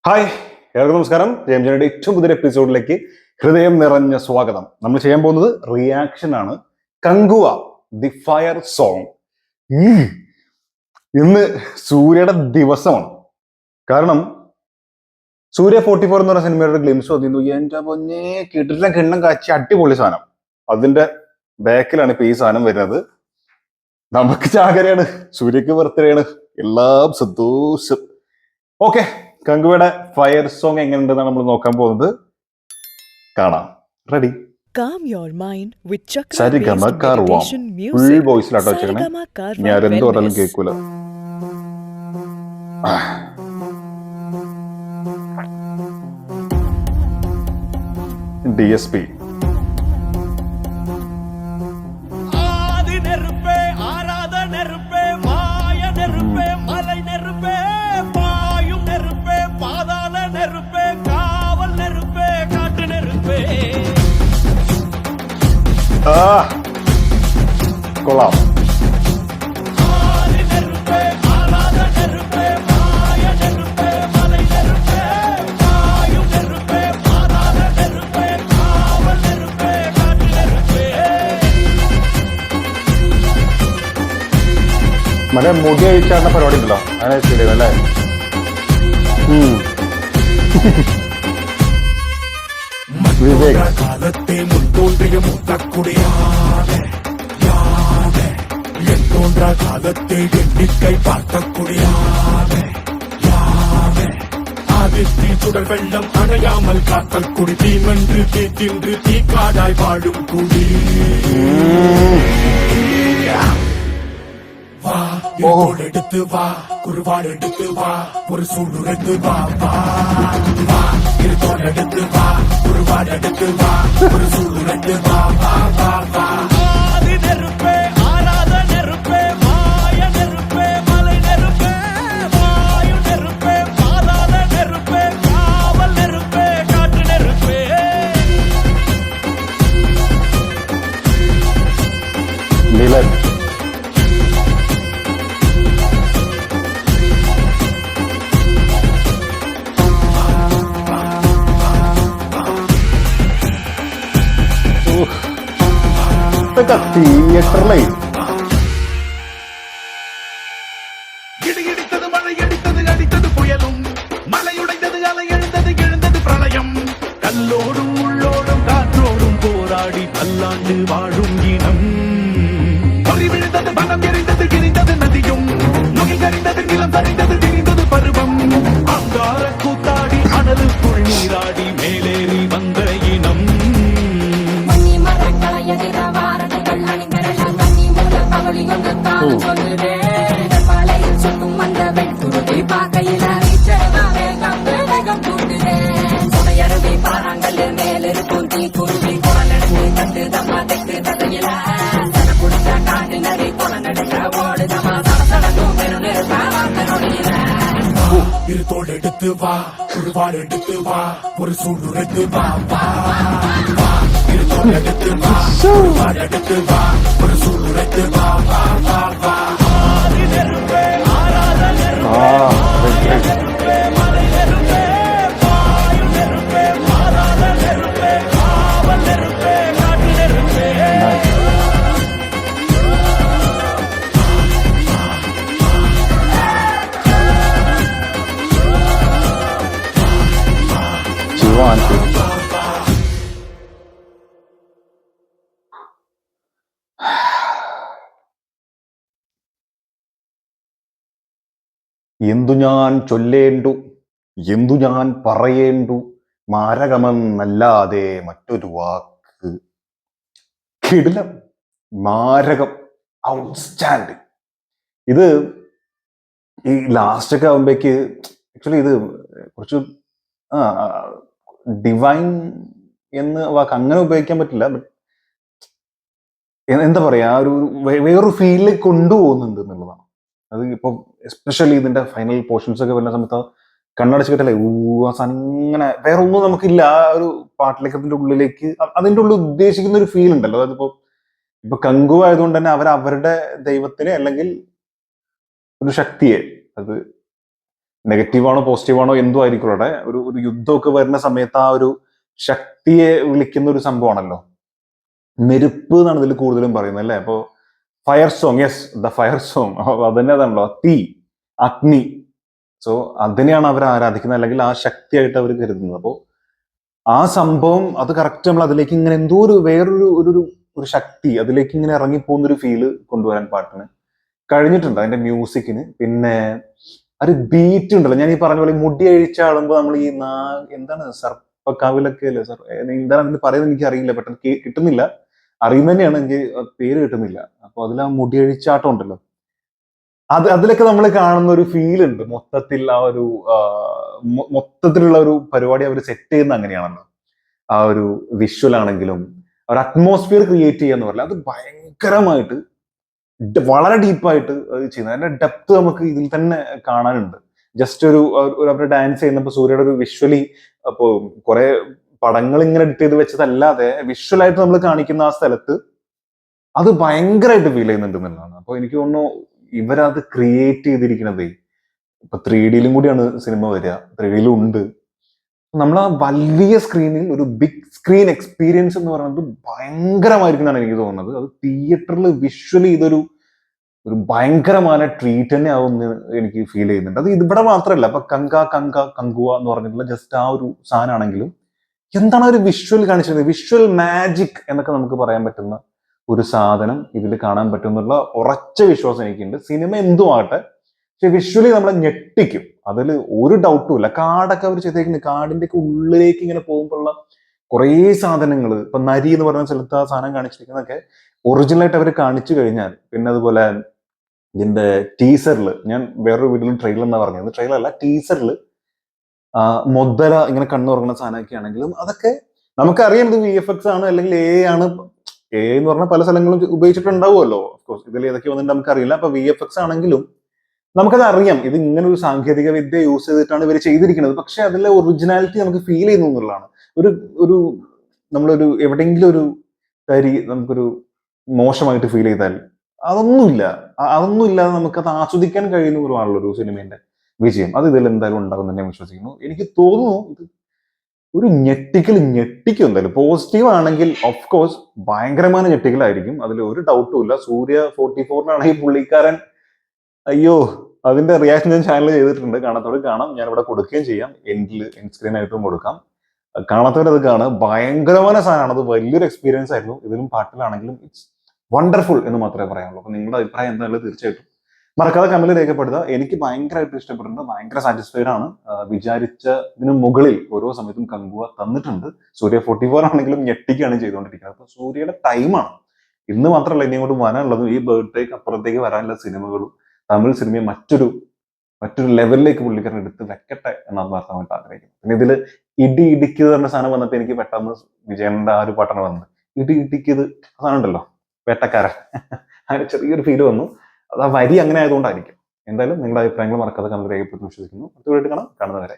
Hi, എല്ലാവർക്കും നമസ്കാരം. ജെയിംസിന്റെ ഏറ്റവും പുതിയ എപ്പിസോഡിലേക്ക് ഹൃദയം നിറഞ്ഞ സ്വാഗതം. നമ്മൾ ചെയ്യാൻ പോകുന്നത് റിയാക്ഷൻ ആണ്. Kanguva the fire song. ഇന്ന് സൂര്യയുടെ ദിവസമാണ്. കാരണം സൂര്യ 44 എന്ന് പറഞ്ഞ സിനിമയുടെ ഗ്ലിംസ് വന്നിരുന്നു. എന്റെ പൊന്നെ, കിട്ടില്ല കിണ്ണം കാച്ചി അടിപൊളി സാധനം. അതിന്റെ ബാക്കിലാണ് ഇപ്പൊ ഈ സാധനം വരുന്നത്. നമുക്ക് ചാകരയാണ്, സൂര്യക്ക് ബർത്ത്ഡേ ആണ്, എല്ലാം സന്തോഷം. ഓക്കെ, കങ്കുവയുടെ ഫയർ സോങ് എങ്ങനെയുണ്ടെന്നാണ് നമ്മൾ നോക്കാൻ പോകുന്നത്. കാണാം. Ready? Calm your mind with chakra സരിഗമ based കാർവാം. meditation full music. വോയിസിലാട്ടോ വെച്ചേക്കണേ. Sarigama Karwa ഞാൻ എന്ത് പറഞ്ഞാലും Wellness. കേൾക്കൂല. DSP ஆதி நெருப்பே, ஆராத நெருப்பே, மாய நெருப்பே, மலை நெருப்பே, பாயும் நெருப்பே, பாதாள நெருப்பே, காவல் நெருப்பே, காட்டு நெருப்பே. കൊള്ളാം. ஆதி நெருப்பே, ஆராத நெருப்பே, மாய நெருப்பே, மலை நெருப்பே, பாயும் நெருப்பே, பாதாள நெருப்பே, காவல் நெருப்பே, காட்டு நெருப்பே. മറ്റേ മുടി അഴിച്ചാടുന്ന പരിപാടി ഉണ്ടല്ലോ, അങ്ങനെ ശരി അല്ലേ? വിവേക് காலத்தை முன்தோன்றிய முத்தக்குடியாவே யாவே என் தோன்றா காலத்தை எண்ணிக்கை பார்க்கக்கூடியாவே யாவே ஆதித்தி சுடர் வெள்ளம் அணையாமல் காத்தல் குடி தீமென்று தீ தின்று தீக்காடாய் வாழும் குடி வா இதோடு எடுத்து வா குருவாடு எடுத்து வா ஒரு சூடுரைத்து வா வா வா இதோடு எடுத்து வா குருவாடு எடுத்து வா ஒரு சூடுரைத்து வா வா வா வா ஆதி நெருப்பே, ஆராத நெருப்பே, மாய நெருப்பே, மலை நெருப்பே, வாயு நெருப்பே, பாதாள நெருப்பே, காவல் நெருப்பே, காட்டு நெருப்பே. നിലൻ ഇതൊക്കെ തിയേറ്ററിലേ இடித்தது மழை அடித்தது அடித்தது புயலும் மலையுடைந்தது அலை எழுந்தது எழுந்தது பிரளயம் கல்லோடும் உள்ளோடும் காற்றோடும் போராடி பல்லாண்டு வாழும் இனம் பொறி விழுந்தது பணம் எரிந்தது கிரிந்தது நதியும் நுகை கறிந்தது நிலம் சரிந்தது திரிந்தது பருவம் அங்கார கூத்தாடி அனலுக்குள் நீராடி மேலேறி வந்த இனம் மண்ணி மரங்களை எதிர வாரங்கள் அணிந்தரலாம் தண்ணி மூல பகலி கொண்டு தான் சொல்லுறேன் பாலையில் சொட்டும் அந்த வெண்குருதி பார்க்கையில வேகம் வேகம் கூட்டுறேன் சுமையருவி பாறாங்கல் மேலிருக்கும் தீ குருவி குளநடந்து கண்டு தம்மா தெற்கு தகையில சன குடிச்ச காட்டு நரி குளநடுங்க ஓடுதமா சடசடக்கும் பெருநெருப்ப வார்த்தை நொடியில இருத்தோடு எடுத்து வா குருவாடு எடுத்து வா ஒரு சூடுரைத்து வா வா வா இருத்தோடு எடுத்து வா குருவாடு எடுத்து வா ஒரு சூடுரைத்து வா வா வா வா ஆதி நெருப்பே, ஆராத நெருப்பே, மாய நெருப்பே, மலை நெருப்பே, வாயு நெருப்பே, பாதாள நெருப்பே, காவல் நெருப்பே, காட்டு நெருப்பே. ശിവാൻ എന്തു ഞാൻ ചൊല്ലേണ്ടു, എന്തു ഞാൻ പറയേണ്ടു, മാരകമെന്നല്ലാതെ മറ്റൊരു വാക്ക്. കിടിലം, മാരകം, ഔട്ട്സ്റ്റാൻഡിങ്. ഇത് ഈ ലാസ്റ്റ് ഒക്കെ ആകുമ്പോഴേക്ക് ആക്ച്വലി ഇത് കുറച്ച് ഡിവൈൻ എന്ന് വാക്ക് അങ്ങനെ ഉപയോഗിക്കാൻ പറ്റില്ല. ബട്ട് എന്താ പറയാ, ആ ഒരു വേറൊരു ഫീലിലേക്ക് കൊണ്ടുപോകുന്നുണ്ട് എന്നുള്ളതാണ്. അത് ഇപ്പൊ എസ്പെഷ്യലി ഇതിന്റെ ഫൈനൽ പോർഷൻസ് ഒക്കെ വരുന്ന സമയത്ത് കണ്ണടച്ച് കിട്ടല്ലേ, ആ സാധനം ഇങ്ങനെ വേറെ ഒന്നും നമുക്കില്ല. ആ ഒരു പാട്ടിലേക്ക് അതിന്റെ ഉള്ളിലേക്ക് അതിന്റെ ഉള്ളിൽ ഉദ്ദേശിക്കുന്ന ഒരു ഫീൽ ഉണ്ടല്ലോ. അതായത് ഇപ്പൊ കങ്കു ആയതുകൊണ്ട് തന്നെ അവരുടെ ദൈവത്തിനെ അല്ലെങ്കിൽ ഒരു ശക്തിയെ, അത് നെഗറ്റീവാണോ പോസിറ്റീവാണോ എന്തോ ആയിരിക്കും അവിടെ ഒരു യുദ്ധമൊക്കെ വരുന്ന സമയത്ത് ആ ഒരു ശക്തിയെ വിളിക്കുന്ന ഒരു സംഭവമാണല്ലോ. നെരുപ്പ് എന്നാണ് ഇതിൽ കൂടുതലും പറയുന്നത് അല്ലേ. അപ്പോ fire song, yes, the fire song, അതന്നെ അതാണല്ലോ, തീ, അഗ്നി. സോ അതിനെയാണ് അവർ ആരാധിക്കുന്നത്, അല്ലെങ്കിൽ ആ ശക്തിയായിട്ട് അവർ കരുതുന്നത്. അപ്പോൾ ആ സംഭവം അത് കറക്റ്റ് നമ്മൾ അതിലേക്ക് ഇങ്ങനെ എന്തോ ഒരു വേറൊരു ഒരു ശക്തി അതിലേക്ക് ഇങ്ങനെ ഇറങ്ങിപ്പോകുന്ന ഒരു ഫീല് കൊണ്ടുവരാൻ പാട്ടിന് കഴിഞ്ഞിട്ടുണ്ട്, അതിന്റെ മ്യൂസിക്കിന്. പിന്നെ ഒരു ബീറ്റ് ഉണ്ടല്ലോ, ഞാൻ ഈ പറഞ്ഞ പോലെ മുടി അഴിച്ചാളുമ്പോ നമ്മൾ ഈ എന്താണ് സർപ്പക്കാവിലൊക്കെ അല്ലേ എന്താണ് അതിന് പറയുന്നത് എനിക്ക് അറിയില്ല, പെട്ടെന്ന് കിട്ടുന്നില്ല. അറിയുന്ന തന്നെയാണ്, എനിക്ക് പേര് കിട്ടുന്നില്ല. അപ്പൊ അതിൽ ആ മുടി അഴിച്ചാട്ടം ഉണ്ടല്ലോ, അതിലൊക്കെ നമ്മൾ കാണുന്ന ഒരു ഫീൽ ഉണ്ട്. മൊത്തത്തിൽ ആ ഒരു മൊത്തത്തിലുള്ള ഒരു പരിപാടി അവർ സെറ്റ് ചെയ്യുന്ന അങ്ങനെയാണല്ലോ. ആ ഒരു വിഷ്വൽ ആണെങ്കിലും ഒരു അറ്റ്മോസ്ഫിയർ ക്രിയേറ്റ് ചെയ്യാന്ന് പറഞ്ഞാൽ അത് ഭയങ്കരമായിട്ട് വളരെ ഡീപ്പായിട്ട് ചെയ്യുന്നത്. അതിന്റെ ഡെപ്ത് നമുക്ക് ഇതിൽ തന്നെ കാണാനുണ്ട്. ജസ്റ്റ് അവരുടെ ഡാൻസ് ചെയ്യുന്നപ്പോൾ സൂര്യയുടെ ഒരു വിഷ്വലി, അപ്പോ കുറെ പടങ്ങൾ ഇങ്ങനെ എഡിറ്റ് ചെയ്ത് വെച്ചതല്ലാതെ വിഷ്വലായിട്ട് നമ്മൾ കാണിക്കുന്ന ആ സ്ഥലത്ത് അത് ഭയങ്കരമായിട്ട് ഫീൽ ചെയ്യുന്നുണ്ട് എന്നുള്ളതാണ്. അപ്പൊ എനിക്ക് തോന്നുന്നു ഇവരത് ക്രിയേറ്റ് ചെയ്തിരിക്കണതേ, ഇപ്പൊ 3D കൂടിയാണ് സിനിമ വരിക, 3D ഉണ്ട്. നമ്മൾ ആ വലിയ സ്ക്രീനിൽ ഒരു ബിഗ് സ്ക്രീൻ എക്സ്പീരിയൻസ് എന്ന് പറയുന്നത് ഭയങ്കരമായിരിക്കും എന്നാണ് എനിക്ക് തോന്നുന്നത്. അത് തിയേറ്ററിൽ വിഷ്വലി ഇതൊരു ഭയങ്കരമായ ട്രീറ്റ് തന്നെ ആവുമെന്ന് എനിക്ക് ഫീൽ ചെയ്യുന്നുണ്ട്. അത് ഇവിടെ മാത്രമല്ല, ഇപ്പൊ കങ്കുവ എന്ന് പറഞ്ഞിട്ടുള്ള ജസ്റ്റ് ആ ഒരു സാധനമാണെങ്കിലും എന്താണ് ഒരു വിഷ്വൽ കാണിച്ചിരുന്നത്, വിഷ്വൽ മാജിക് എന്നൊക്കെ നമുക്ക് പറയാൻ പറ്റുന്ന ഒരു സാധനം ഇതിൽ കാണാൻ പറ്റുന്നുള്ള ഉറച്ച വിശ്വാസം എനിക്കുണ്ട്. സിനിമ എന്തും ആകട്ടെ, പക്ഷെ വിഷ്വലി നമ്മളെ ഞെട്ടിക്കും, അതിൽ ഒരു ഡൗട്ടും ഇല്ല. കാടൊക്കെ അവർ ചെയ്തേക്കുന്നത്, കാടിന്റെ ഒക്കെ ഉള്ളിലേക്ക് ഇങ്ങനെ പോകുമ്പോഴുള്ള കുറേ സാധനങ്ങൾ, ഇപ്പൊ നരി എന്ന് പറയുന്ന സ്ഥലത്ത് ആ സാധനം കാണിച്ചിരിക്കുന്നതൊക്കെ ഒറിജിനലായിട്ട് അവർ കാണിച്ചു കഴിഞ്ഞാൽ, പിന്നെ അതുപോലെ ഇതിന്റെ ടീസറിൽ, ഞാൻ വേറൊരു വീട്ടിലും ട്രെയിലർ എന്നാ പറഞ്ഞത്, ട്രെയിലർ അല്ല ടീസറിൽ മൊദ്ദല ഇങ്ങനെ കണ്ണുറങ്ങുന്ന സാധനമൊക്കെ ആണെങ്കിലും അതൊക്കെ നമുക്കറിയാം ഇത് VFX ആണ് അല്ലെങ്കിൽ AI ആണ്. AI എന്ന് പറഞ്ഞാൽ പല സ്ഥലങ്ങളും ഉപയോഗിച്ചിട്ടുണ്ടാവുമല്ലോ, ഓഫ്കോഴ്സ് ഇതിൽ ഏതൊക്കെ വന്നിട്ട് നമുക്കറിയില്ല. അപ്പൊ VFX ആണെങ്കിലും നമുക്കത് അറിയാം, ഇത് ഇങ്ങനെ ഒരു സാങ്കേതിക വിദ്യ യൂസ് ചെയ്തിട്ടാണ് ഇവർ ചെയ്തിരിക്കുന്നത്. പക്ഷെ അതിലെ ഒറിജിനാലിറ്റി നമുക്ക് ഫീൽ ചെയ്യുന്നു എന്നുള്ളതാണ്. ഒരു നമ്മളൊരു എവിടെയെങ്കിലും ഒരു കാര്യം നമുക്കൊരു മോശമായിട്ട് ഫീൽ ചെയ്താൽ അതൊന്നുമില്ലാതെ നമുക്കത് ആസ്വദിക്കാൻ കഴിയുന്നതുമാണല്ലോ ഒരു സിനിമയുടെ വിജയം. അത് ഇതിൽ എന്തായാലും ഉണ്ടാകും തന്നെ വിശ്വസിക്കുന്നു. എനിക്ക് തോന്നുന്നു ഇത് ഒരു ഞെട്ടിക്കും എന്തായാലും. പോസിറ്റീവ് ആണെങ്കിൽ ഓഫ് കോഴ്സ് ഭയങ്കരമായ ഞെട്ടിക്കലായിരിക്കും, അതിൽ ഒരു ഡൗട്ടും ഇല്ല. സൂര്യ 44 പുള്ളിക്കാരൻ, അയ്യോ, അതിന്റെ റിയാക്ഷൻ ഞാൻ ചാനൽ ചെയ്തിട്ടുണ്ട്, കാണാത്തവർ കാണാം, ഞാൻ ഇവിടെ കൊടുക്കുകയും ചെയ്യാം, എൻഡ് സ്ക്രീൻ ആയിട്ടും കൊടുക്കാം. കാണാത്തവരത് കാണാം, ഭയങ്കരമായ സാധനമാണ്, അത് വലിയൊരു എക്സ്പീരിയൻസ് ആയിരുന്നു. ഇതിലും പാട്ടിലാണെങ്കിലും ഇറ്റ്സ് വണ്ടർഫുൾ എന്ന് മാത്രമേ പറയാനുള്ളൂ. അപ്പൊ നിങ്ങളുടെ അഭിപ്രായം എന്തായാലും തീർച്ചയായിട്ടും മറക്കാതെ കമന്റിൽ രേഖപ്പെടുത്തുക. എനിക്ക് ഭയങ്കരമായിട്ട് ഇഷ്ടപ്പെട്ടിട്ടുണ്ട്, ഭയങ്കര സാറ്റിസ്ഫൈഡ് ആണ്. വിചാരിച്ചതിന് മുകളിൽ ഓരോ സമയത്തും കങ്കുവ തന്നിട്ടുണ്ട്. സൂര്യ 44 ആണെങ്കിലും ഞെട്ടിക്കാണ് ചെയ്തുകൊണ്ടിരിക്കുന്നത്. അപ്പൊ സൂര്യയുടെ ടൈമാണ് ഇന്ന് മാത്രമല്ല, ഇനി അങ്ങോട്ട് വരാനുള്ളതും ഈ ബർത്ത്ഡേക്ക് അപ്പുറത്തേക്ക് വരാനുള്ള സിനിമകളും തമിഴ് സിനിമയെ മറ്റൊരു ലെവലിലേക്ക് പുള്ളിക്കാരൻ എടുത്ത് വെക്കട്ടെ എന്നാണ് വാർത്താമായിട്ട് ആഗ്രഹിക്കുന്നത്. പിന്നെ ഇതിൽ ഇടി ഇടിക്കുക എന്ന സാധനം വന്നപ്പോൾ എനിക്ക് പെട്ടെന്ന് വിജയന്റെ ആ ഒരു പാട്ടാണ് വന്നത്. ഇടി ഇടിക്കുന്നത് സാധനം ഉണ്ടല്ലോ, വേട്ടക്കാരൻ, അങ്ങനെ ചെറിയൊരു ഫീല് വന്നു. അത് ആ വരി അങ്ങനെ ആയതുകൊണ്ടായിരിക്കും. എന്തായാലും നിങ്ങളുടെ അഭിപ്രായങ്ങൾ മറക്കാതെ കമന്റ് രേഖപ്പെടുത്തി വിശ്വസിക്കുന്നു. അടുത്ത വീട്ടിൽ കാണാം, കാണുന്നവരെ.